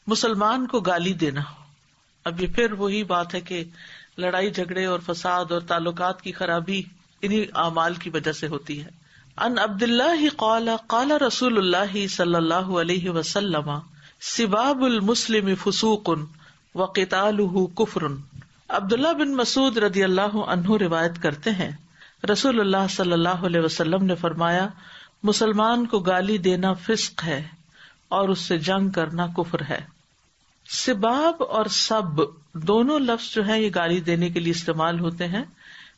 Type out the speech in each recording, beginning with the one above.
مسلمان کو گالی دینا. اب یہ پھر وہی بات ہے کہ لڑائی جھگڑے اور فساد اور تعلقات کی خرابی انہی اعمال کی وجہ سے ہوتی ہے. ان عبد اللہ قال قال رسول اللہ صلی اللہ علیہ وسلم سباب المسلم فسوق وقتالہ کفر. عبداللہ بن مسعود رضی اللہ عنہ روایت کرتے ہیں رسول اللہ صلی اللہ علیہ وسلم نے فرمایا مسلمان کو گالی دینا فسق ہے اور اس سے جنگ کرنا کفر ہے. سباب اور سب دونوں لفظ جو ہے یہ گالی دینے کے لیے استعمال ہوتے ہیں،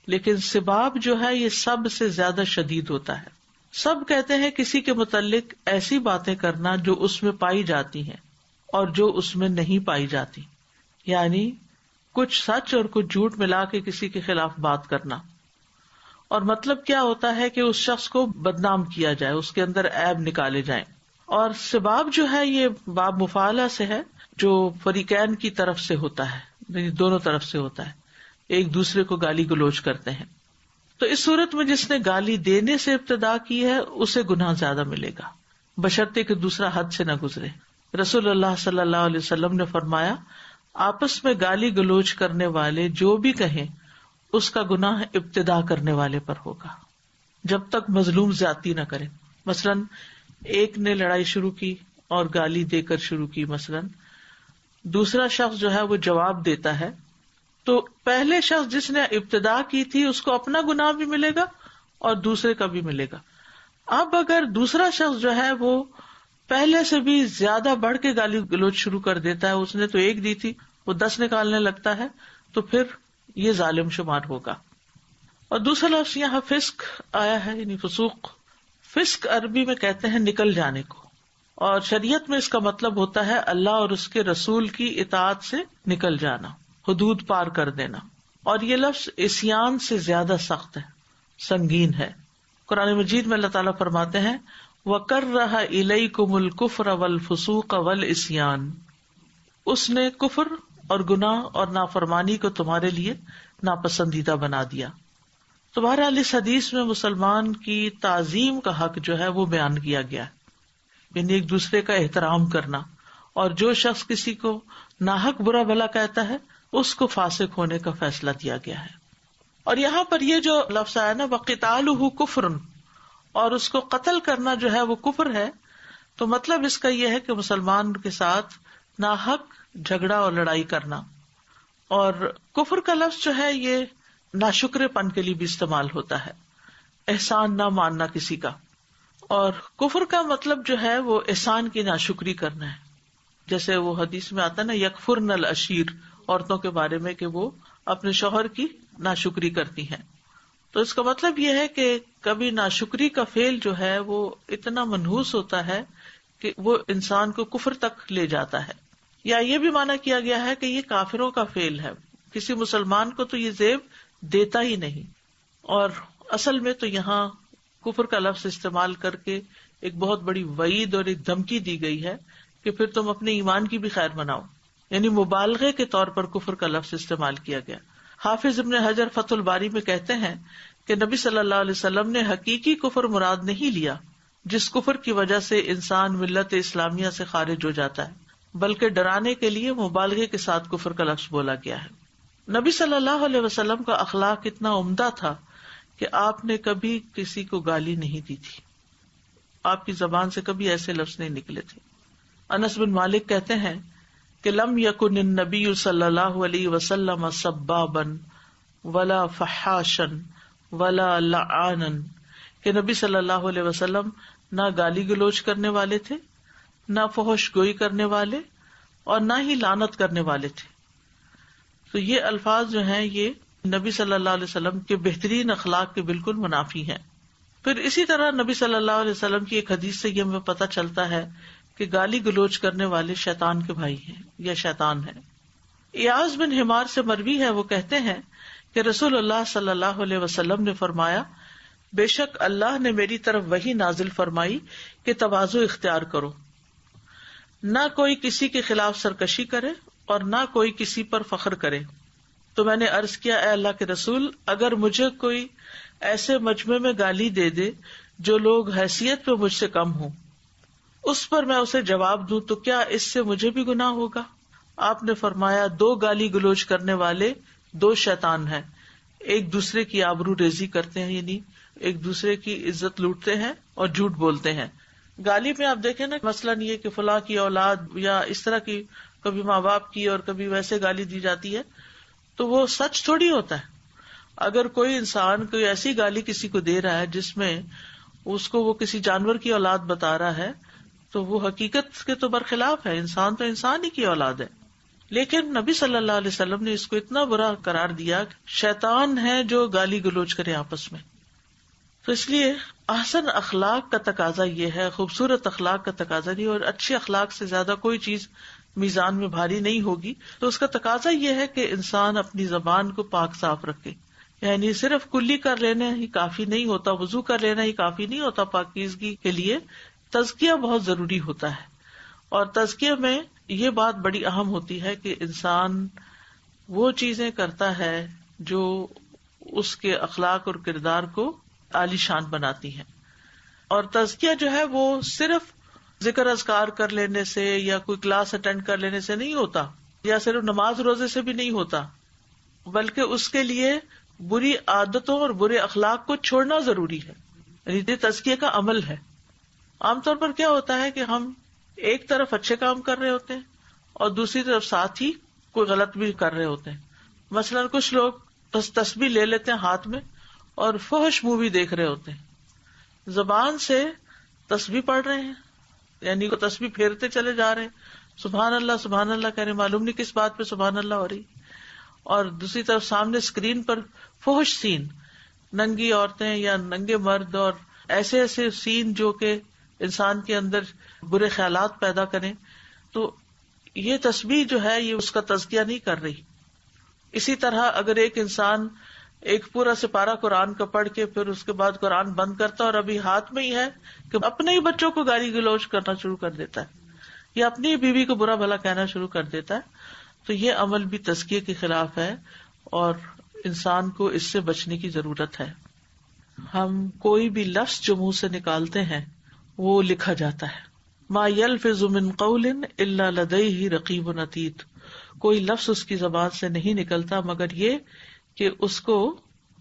لیکن سباب جو ہے یہ سب سے زیادہ شدید ہوتا ہے. سب کہتے ہیں کسی کے متعلق ایسی باتیں کرنا جو اس میں پائی جاتی ہیں اور جو اس میں نہیں پائی جاتی، یعنی کچھ سچ اور کچھ جھوٹ ملا کے کسی کے خلاف بات کرنا. اور مطلب کیا ہوتا ہے کہ اس شخص کو بدنام کیا جائے، اس کے اندر عیب نکالے جائیں. اور سباب جو ہے یہ باب مفعلہ سے ہے جو فریقین کی طرف سے ہوتا ہے، یعنی دونوں طرف سے ہوتا ہے، ایک دوسرے کو گالی گلوچ کرتے ہیں. تو اس صورت میں جس نے گالی دینے سے ابتدا کی ہے اسے گناہ زیادہ ملے گا، بشرطے کہ دوسرا حد سے نہ گزرے. رسول اللہ صلی اللہ علیہ وسلم نے فرمایا آپس میں گالی گلوچ کرنے والے جو بھی کہیں اس کا گناہ ابتدا کرنے والے پر ہوگا جب تک مظلوم زیادتی نہ کرے. مثلاً ایک نے لڑائی شروع کی اور گالی دے کر شروع کی، مثلاً دوسرا شخص جو ہے وہ جواب دیتا ہے، تو پہلے شخص جس نے ابتدا کی تھی اس کو اپنا گناہ بھی ملے گا اور دوسرے کا بھی ملے گا. اب اگر دوسرا شخص جو ہے وہ پہلے سے بھی زیادہ بڑھ کے گالی گلوچ شروع کر دیتا ہے، اس نے تو ایک دی تھی وہ 10 نکالنے لگتا ہے، تو پھر یہ ظالم شمار ہوگا. اور دوسرا لفظ یہاں فسق آیا ہے، یعنی فسوق. فسق عربی میں کہتے ہیں نکل جانے کو، اور شریعت میں اس کا مطلب ہوتا ہے اللہ اور اس کے رسول کی اطاعت سے نکل جانا، حدود پار کر دینا. اور یہ لفظ عصیان سے زیادہ سخت ہے، سنگین ہے. قرآن مجید میں اللہ تعالیٰ فرماتے ہیں وَكَرَّهَ إِلَيْكُمُ الْكُفْرَ وَالْفُسُوقَ وَالْعِصْيَانَ، اس نے کفر اور گناہ اور نافرمانی کو تمہارے لیے ناپسندیدہ بنا دیا. تو بہرحال اس حدیث میں مسلمان کی تعظیم کا حق جو ہے وہ بیان کیا گیا ہے، یعنی ایک دوسرے کا احترام کرنا. اور جو شخص کسی کو ناحق برا بھلا کہتا ہے اس کو فاسق ہونے کا فیصلہ دیا گیا ہے. اور یہاں پر یہ جو لفظ آیا نا وَقِتَالُهُ كُفْرٌ، اور اس کو قتل کرنا جو ہے وہ کفر ہے، تو مطلب اس کا یہ ہے کہ مسلمان کے ساتھ ناحق جھگڑا اور لڑائی کرنا. اور کفر کا لفظ جو ہے یہ ناشکرے پن کے لیے بھی استعمال ہوتا ہے، احسان نہ ماننا کسی کا. اور کفر کا مطلب جو ہے وہ احسان کی ناشکری کرنا ہے، جیسے وہ حدیث میں آتا ہے نا یکفرن العشیر، عورتوں کے بارے میں کہ وہ اپنے شوہر کی ناشکری کرتی ہیں. تو اس کا مطلب یہ ہے کہ کبھی ناشکری کا فعل جو ہے وہ اتنا منحوس ہوتا ہے کہ وہ انسان کو کفر تک لے جاتا ہے. یا یہ بھی مانا کیا گیا ہے کہ یہ کافروں کا فعل ہے، کسی مسلمان کو تو یہ زیب دیتا ہی نہیں. اور اصل میں تو یہاں کفر کا لفظ استعمال کر کے ایک بہت بڑی وعید اور ایک دھمکی دی گئی ہے کہ پھر تم اپنے ایمان کی بھی خیر مناؤ، یعنی مبالغے کے طور پر کفر کا لفظ استعمال کیا گیا. حافظ ابن حجر فتح الباری میں کہتے ہیں کہ نبی صلی اللہ علیہ وسلم نے حقیقی کفر مراد نہیں لیا جس کفر کی وجہ سے انسان ملت اسلامیہ سے خارج ہو جاتا ہے، بلکہ ڈرانے کے لیے مبالغے کے ساتھ کفر کا لفظ بولا گیا ہے. نبی صلی اللہ علیہ وسلم کا اخلاق اتنا عمدہ تھا کہ آپ نے کبھی کسی کو گالی نہیں دی تھی، آپ کی زبان سے کبھی ایسے لفظ نہیں نکلے تھے. انس بن مالک کہتے ہیں کہ لم یکن النبی صلی اللہ علیہ وسلم سبابا ولا فحاشا ولا لعانا، کہ نبی صلی اللہ علیہ وسلم نہ گالی گلوچ کرنے والے تھے، نہ فحش گوئی کرنے والے، اور نہ ہی لعنت کرنے والے تھے. تو یہ الفاظ جو ہیں یہ نبی صلی اللہ علیہ وسلم کے بہترین اخلاق کے بالکل منافی ہیں. پھر اسی طرح نبی صلی اللہ علیہ وسلم کی ایک حدیث سے یہ ہمیں پتہ چلتا ہے کہ گالی گلوچ کرنے والے شیطان کے بھائی ہیں یا شیطان ہیں. ایاز بن حمار سے مروی ہے، وہ کہتے ہیں کہ رسول اللہ صلی اللہ علیہ وسلم نے فرمایا بے شک اللہ نے میری طرف وحی نازل فرمائی کہ تواضع اختیار کرو، نہ کوئی کسی کے خلاف سرکشی کرے اور نہ کوئی کسی پر فخر کرے. تو میں نے عرض کیا اے اللہ کے رسول، اگر مجھے کوئی ایسے مجمع میں گالی دے دے جو لوگ حیثیت پہ مجھ سے کم ہوں اس پر میں اسے جواب دوں تو کیا اس سے مجھے بھی گناہ ہوگا؟ آپ نے فرمایا 2 گالی گلوچ کرنے والے 2 شیطان ہیں، ایک دوسرے کی آبرو ریزی کرتے ہیں، یعنی ایک دوسرے کی عزت لوٹتے ہیں اور جھوٹ بولتے ہیں۔ گالی میں آپ دیکھیں نا، مثلاً یہ کہ فلاں کی اولاد یا اس طرح کی، کبھی ماں باپ کی اور کبھی ویسے گالی دی جاتی ہے، تو وہ سچ تھوڑی ہوتا ہے۔ اگر کوئی انسان کوئی ایسی گالی کسی کو دے رہا ہے جس میں اس کو وہ کسی جانور کی اولاد بتا رہا ہے، تو وہ حقیقت کے تو برخلاف ہے، انسان تو انسان ہی کی اولاد ہے۔ لیکن نبی صلی اللہ علیہ وسلم نے اس کو اتنا برا قرار دیا، شیطان ہے جو گالی گلوچ کرے آپس میں۔ تو اس لیے احسن اخلاق کا تقاضا یہ ہے، خوبصورت اخلاق کا تقاضا نہیں، اور اچھی اخلاق سے زیادہ کوئی چیز میزان میں بھاری نہیں ہوگی۔ تو اس کا تقاضا یہ ہے کہ انسان اپنی زبان کو پاک صاف رکھے، یعنی صرف کلی کر لینا ہی کافی نہیں ہوتا، وضو کر لینا ہی کافی نہیں ہوتا، پاکیزگی کے لیے تزکیہ بہت ضروری ہوتا ہے۔ اور تزکیہ میں یہ بات بڑی اہم ہوتی ہے کہ انسان وہ چیزیں کرتا ہے جو اس کے اخلاق اور کردار کو عالی شان بناتی ہیں۔ اور تزکیہ جو ہے وہ صرف ذکر اذکار کر لینے سے یا کوئی کلاس اٹینڈ کر لینے سے نہیں ہوتا، یا صرف نماز روزے سے بھی نہیں ہوتا، بلکہ اس کے لیے بری عادتوں اور برے اخلاق کو چھوڑنا ضروری ہے، یعنی یہ تزکیہ کا عمل ہے۔ عام طور پر کیا ہوتا ہے کہ ہم ایک طرف اچھے کام کر رہے ہوتے ہیں اور دوسری طرف ساتھ ہی کوئی غلط بھی کر رہے ہوتے ہیں۔ مثلاً کچھ لوگ بس تسبیح لے لیتے ہیں ہاتھ میں اور فحش مووی دیکھ رہے ہوتے ہیں، زبان سے تسبیح پڑھ رہے ہیں، یعنی وہ تسبیح پھیرتے چلے جا رہے ہیں، سبحان اللہ کہہ رہے، معلوم نہیں کس بات پہ سبحان اللہ ہو رہی، اور دوسری طرف سامنے اسکرین پر فحش سین، ننگی عورتیں یا ننگے مرد، اور ایسے ایسے سین جو کہ انسان کے اندر برے خیالات پیدا کریں۔ تو یہ تسبیح جو ہے یہ اس کا تزکیہ نہیں کر رہی۔ اسی طرح اگر ایک انسان ایک پورا سپارہ قرآن کا پڑھ کے پھر اس کے بعد قرآن بند کرتا اور ابھی ہاتھ میں ہی ہے کہ اپنے ہی بچوں کو گالی گلوچ کرنا شروع کر دیتا ہے یا اپنی بیوی کو برا بھلا کہنا شروع کر دیتا ہے، تو یہ عمل بھی تزکیے کے خلاف ہے اور انسان کو اس سے بچنے کی ضرورت ہے۔ ہم کوئی بھی لفظ جو منہ سے نکالتے ہیں وہ لکھا جاتا ہے۔ ما یلفظ من قول الا لدیہ رقیب عتید، کوئی لفظ اس کی زبان سے نہیں نکلتا مگر یہ کہ اس کو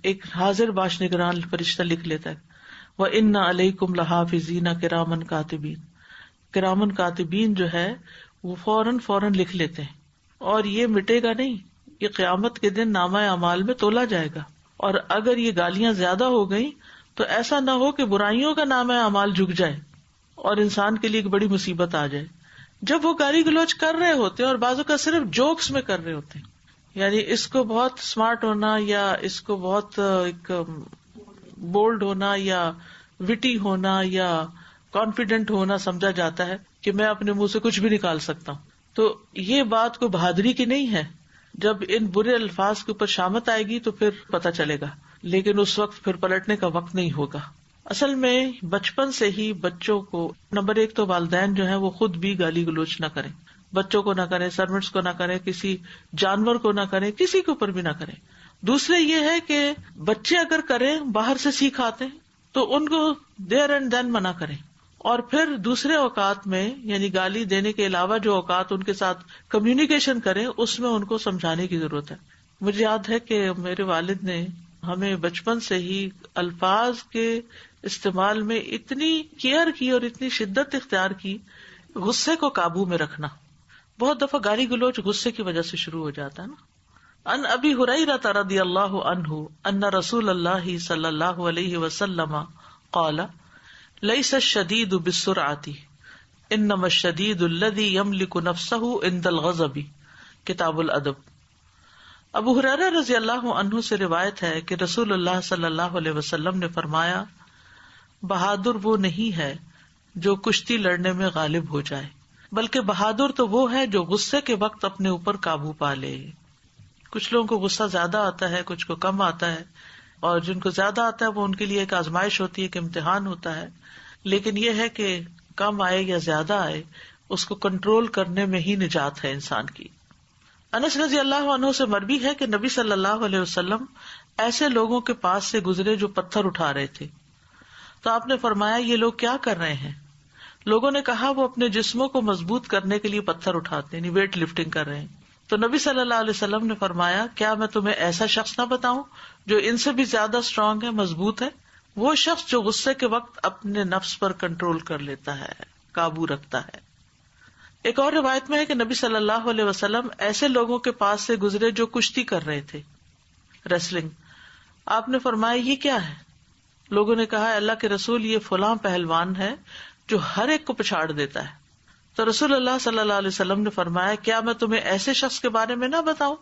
ایک حاضر باش نگران فرشتہ لکھ لیتا ہے۔ وَإِنَّ عَلَيْكُمْ لَحَافِظِينَ كِرَامًا كَاتِبِينَ، کرامن کاتبین جو ہے وہ فوراً لکھ لیتے ہیں، اور یہ مٹے گا نہیں، یہ قیامت کے دن نامہ اعمال میں تولا جائے گا۔ اور اگر یہ گالیاں زیادہ ہو گئیں تو ایسا نہ ہو کہ برائیوں کا نامہ اعمال جھک جائے اور انسان کے لیے ایک بڑی مصیبت آ جائے۔ جب وہ گالی گلوچ کر رہے ہوتے ہیں اور بعضوں کا صرف جوکس میں کر رہے ہوتے ہیں، یعنی اس کو بہت اسمارٹ ہونا یا اس کو بہت ایک بولڈ ہونا یا وٹی ہونا یا کانفیڈنٹ ہونا سمجھا جاتا ہے کہ میں اپنے منہ سے کچھ بھی نکال سکتا ہوں، تو یہ بات کو بہادری کی نہیں ہے۔ جب ان برے الفاظ کے اوپر شامت آئے گی تو پھر پتہ چلے گا، لیکن اس وقت پھر پلٹنے کا وقت نہیں ہوگا۔ اصل میں بچپن سے ہی بچوں کو نمبر 1 تو والدین جو ہیں وہ خود بھی گالی گلوچ نہ کریں، بچوں کو نہ کریں، سرونٹس کو نہ کریں، کسی جانور کو نہ کریں، کسی کے اوپر بھی نہ کریں۔ دوسرے یہ ہے کہ بچے اگر کریں، باہر سے سیکھ آتے ہیں تو ان کو دیر اینڈ دین منع کریں، اور پھر دوسرے اوقات میں یعنی گالی دینے کے علاوہ جو اوقات ان کے ساتھ کمیونیکیشن کریں اس میں ان کو سمجھانے کی ضرورت ہے۔ مجھے یاد ہے کہ میرے والد نے ہمیں بچپن سے ہی الفاظ کے استعمال میں اتنی کیئر کی اور اتنی شدت اختیار کی، غصے کو قابو میں رکھنا۔ بہت دفعہ گالی گلوچ غصے کی وجہ سے شروع ہو جاتا ہے نا۔ ان ابی ہریرہ رضی اللہ عنہ ان رسول اللہ صلی اللہ علیہ وسلم قال لیس الشدید بالسرعۃ انما الشدید الذی یملک نفسہ عند الغضب، کتاب الادب۔ ابو ہریرہ رضی اللہ عنہ سے روایت ہے کہ رسول اللہ صلی اللہ علیہ وسلم نے فرمایا، بہادر وہ نہیں ہے جو کشتی لڑنے میں غالب ہو جائے، بلکہ بہادر تو وہ ہے جو غصے کے وقت اپنے اوپر قابو پا لے۔ کچھ لوگوں کو غصہ زیادہ آتا ہے، کچھ کو کم آتا ہے، اور جن کو زیادہ آتا ہے وہ ان کے لیے ایک آزمائش ہوتی ہے، ایک امتحان ہوتا ہے۔ لیکن یہ ہے کہ کم آئے یا زیادہ آئے، اس کو کنٹرول کرنے میں ہی نجات ہے انسان کی۔ انس رضی اللہ عنہ سے مروی ہے کہ نبی صلی اللہ علیہ وسلم ایسے لوگوں کے پاس سے گزرے جو پتھر اٹھا رہے تھے، تو آپ نے فرمایا یہ لوگ کیا کر رہے ہیں؟ لوگوں نے کہا وہ اپنے جسموں کو مضبوط کرنے کے لیے پتھر اٹھاتے ہیں، یعنی ویٹ لفٹنگ کر رہے ہیں. تو نبی صلی اللہ علیہ وسلم نے فرمایا کیا میں تمہیں ایسا شخص نہ بتاؤں جو ان سے بھی زیادہ اسٹرانگ ہے، مضبوط ہے؟ وہ شخص جو غصے کے وقت اپنے نفس پر کنٹرول کر لیتا ہے، قابو رکھتا ہے. ایک اور روایت میں ہے کہ نبی صلی اللہ علیہ وسلم ایسے لوگوں کے پاس سے گزرے جو کشتی کر رہے تھے، ریسلنگ. آپ نے فرمایا یہ کیا ہے؟ لوگوں نے کہا اللہ کے رسول یہ فلاں پہلوان ہے جو ہر ایک کو پچھاڑ دیتا ہے. تو رسول اللہ صلی اللہ علیہ وسلم نے فرمایا کیا میں تمہیں ایسے شخص کے بارے میں نہ بتاؤں،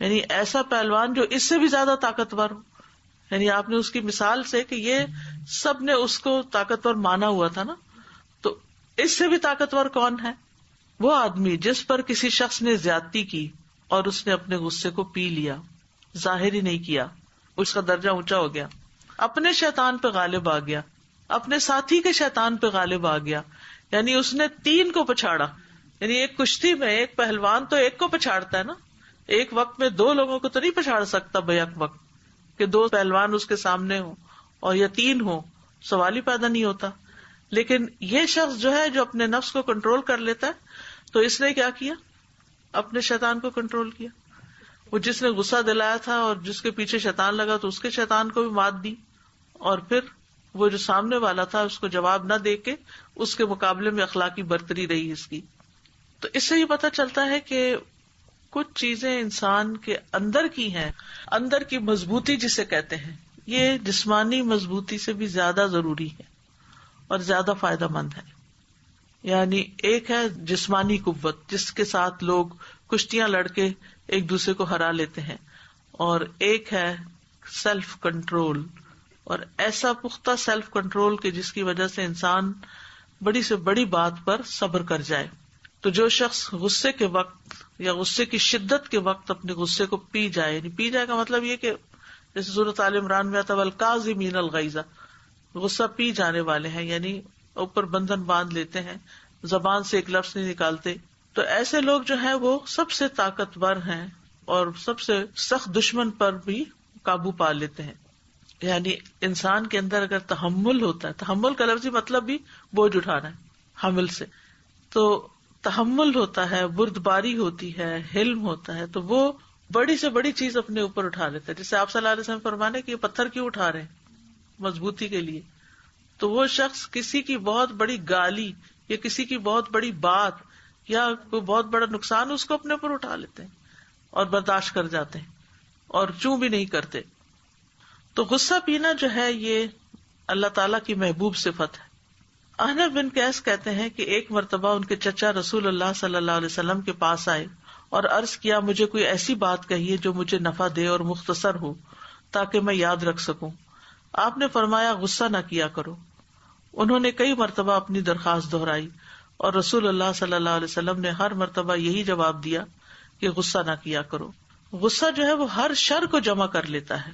یعنی ایسا پہلوان جو اس سے بھی زیادہ طاقتور ہو. یعنی آپ نے اس کی مثال سے کہ یہ سب نے اس کو طاقتور مانا ہوا تھا نا، تو اس سے بھی طاقتور کون ہے؟ وہ آدمی جس پر کسی شخص نے زیادتی کی اور اس نے اپنے غصے کو پی لیا، ظاہر ہی نہیں کیا، اس کا درجہ اونچا ہو گیا، اپنے شیطان پہ غالب آ گیا، اپنے ساتھی کے شیطان پہ غالب آ گیا. یعنی اس نے 3 کو پچھاڑا. یعنی ایک کشتی میں ایک پہلوان تو ایک کو پچھاڑتا ہے نا، ایک وقت میں 2 لوگوں کو تو نہیں پچھاڑ سکتا بیک وقت کہ 2 پہلوان اس کے سامنے ہوں اور یا 3 ہوں، سوال ہی پیدا نہیں ہوتا. لیکن یہ شخص جو ہے جو اپنے نفس کو کنٹرول کر لیتا ہے، تو اس نے کیا کیا؟ اپنے شیطان کو کنٹرول کیا. وہ جس نے غصہ دلایا تھا اور جس کے پیچھے شیطان لگا تو اس کے شیطان کو بھی مات دی، اور پھر وہ جو سامنے والا تھا اس کو جواب نہ دے کے اس کے مقابلے میں اخلاقی برتری رہی اس کی. تو اس سے یہ پتہ چلتا ہے کہ کچھ چیزیں انسان کے اندر کی ہیں، اندر کی مضبوطی جسے کہتے ہیں، یہ جسمانی مضبوطی سے بھی زیادہ ضروری ہے اور زیادہ فائدہ مند ہے. یعنی ایک ہے جسمانی قوت جس کے ساتھ لوگ کشتیاں لڑ کے ایک دوسرے کو ہرا لیتے ہیں، اور ایک ہے سیلف کنٹرول، اور ایسا پختہ سیلف کنٹرول کہ جس کی وجہ سے انسان بڑی سے بڑی بات پر صبر کر جائے. تو جو شخص غصے کے وقت یا غصے کی شدت کے وقت اپنے غصے کو پی جائے، یعنی پی جائے کا مطلب یہ کہ جیسے سورۃ آل عمران میں آتا والکاظمین الغیظ، غصہ پی جانے والے ہیں، یعنی اوپر بندھن باندھ لیتے ہیں، زبان سے ایک لفظ نہیں نکالتے. تو ایسے لوگ جو ہیں وہ سب سے طاقتور ہیں اور سب سے سخت دشمن پر بھی قابو پا لیتے ہیں. یعنی انسان کے اندر اگر تحمل ہوتا ہے، تحمل کا لفظی مطلب بھی بوجھ اٹھانا ہے، حمل سے، تو تحمل ہوتا ہے، بردباری ہوتی ہے، حلم ہوتا ہے، تو وہ بڑی سے بڑی چیز اپنے اوپر اٹھا لیتا ہے. جیسے آپ صلی اللہ علیہ وسلم فرمانے کہ یہ پتھر کیوں اٹھا رہے ہیں؟ مضبوطی کے لیے. تو وہ شخص کسی کی بہت بڑی گالی یا کسی کی بہت بڑی بات یا کوئی بہت بڑا نقصان اس کو اپنے اوپر اٹھا لیتے ہیں اور برداشت کر جاتے ہیں اور چوں بھی نہیں کرتے. تو غصہ پینا جو ہے یہ اللہ تعالیٰ کی محبوب صفت ہے. احنف بن قیس کہتے ہیں کہ ایک مرتبہ ان کے چچا رسول اللہ صلی اللہ علیہ وسلم کے پاس آئے اور عرض کیا مجھے کوئی ایسی بات کہیے جو مجھے نفع دے اور مختصر ہو تاکہ میں یاد رکھ سکوں. آپ نے فرمایا غصہ نہ کیا کرو. انہوں نے کئی مرتبہ اپنی درخواست دہرائی اور رسول اللہ صلی اللہ علیہ وسلم نے ہر مرتبہ یہی جواب دیا کہ غصہ نہ کیا کرو. غصہ جو ہے وہ ہر شر کو جمع کر لیتا ہے.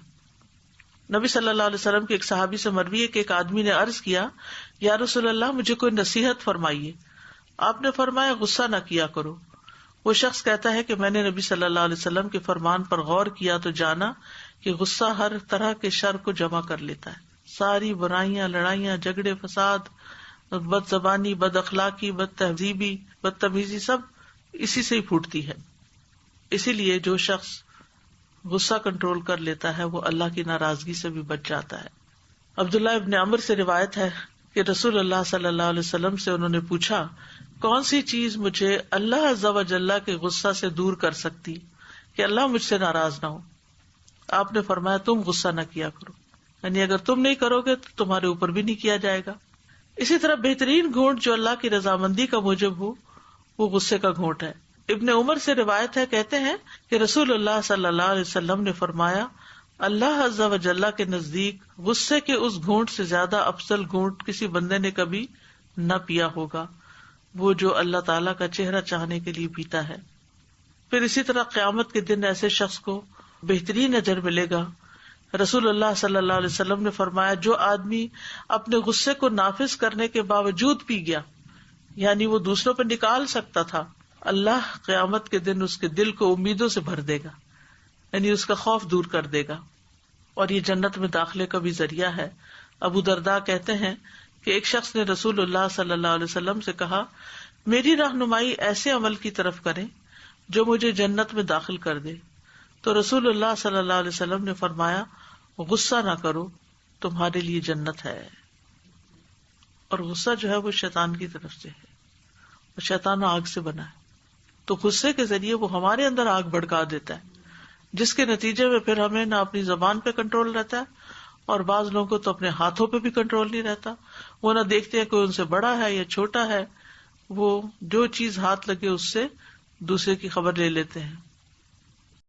نبی صلی اللہ علیہ وسلم کے ایک صحابی سے مروی ہے کہ ایک آدمی نے عرض کیا یا رسول اللہ مجھے کوئی نصیحت فرمائیے. آپ نے فرمایا غصہ نہ کیا کرو. وہ شخص کہتا ہے کہ میں نے نبی صلی اللہ علیہ وسلم کے فرمان پر غور کیا تو جانا کہ غصہ ہر طرح کے شر کو جمع کر لیتا ہے. ساری برائیاں، لڑائیاں، جھگڑے، فساد، بد زبانی، بد اخلاقی، بد تہذیبی، بدتمیزی سب اسی سے ہی پھوٹتی ہے. اسی لیے جو شخص غصہ کنٹرول کر لیتا ہے وہ اللہ کی ناراضگی سے بھی بچ جاتا ہے. عبداللہ ابن عمر سے روایت ہے کہ رسول اللہ صلی اللہ علیہ وسلم سے انہوں نے پوچھا کون سی چیز مجھے اللہ عز و جل کے غصہ سے دور کر سکتی کہ اللہ مجھ سے ناراض نہ ہو. آپ نے فرمایا تم غصہ نہ کیا کرو، یعنی اگر تم نہیں کرو گے تو تمہارے اوپر بھی نہیں کیا جائے گا. اسی طرح بہترین گھونٹ جو اللہ کی رضامندی کا موجب ہو وہ غصے کا گھونٹ ہے. ابن عمر سے روایت ہے، کہتے ہیں کہ رسول اللہ صلی اللہ علیہ وسلم نے فرمایا اللہ عز و جل کے نزدیک غصے کے اس گھونٹ سے زیادہ افضل گھونٹ کسی بندے نے کبھی نہ پیا ہوگا، وہ جو اللہ تعالیٰ کا چہرہ چاہنے کے لیے پیتا ہے. پھر اسی طرح قیامت کے دن ایسے شخص کو بہترین اجر ملے گا. رسول اللہ صلی اللہ علیہ وسلم نے فرمایا جو آدمی اپنے غصے کو نافذ کرنے کے باوجود پی گیا، یعنی وہ دوسروں پہ نکال سکتا تھا، اللہ قیامت کے دن اس کے دل کو امیدوں سے بھر دے گا، یعنی اس کا خوف دور کر دے گا، اور یہ جنت میں داخلے کا بھی ذریعہ ہے. ابو درداء کہتے ہیں کہ ایک شخص نے رسول اللہ صلی اللہ علیہ وسلم سے کہا میری رہنمائی ایسے عمل کی طرف کریں جو مجھے جنت میں داخل کر دے. تو رسول اللہ صلی اللہ علیہ وسلم نے فرمایا غصہ نہ کرو تمہارے لیے جنت ہے. اور غصہ جو ہے وہ شیطان کی طرف سے ہے، اور شیطان آگ سے بنا ہے، تو غصے کے ذریعے وہ ہمارے اندر آگ بھڑکا دیتا ہے، جس کے نتیجے میں پھر ہمیں نہ اپنی زبان پہ کنٹرول رہتا ہے، اور بعض لوگوں کو تو اپنے ہاتھوں پہ بھی کنٹرول نہیں رہتا. وہ نہ دیکھتے ہیں کوئی ان سے بڑا ہے یا چھوٹا ہے، وہ جو چیز ہاتھ لگے اس سے دوسرے کی خبر لے لیتے ہیں.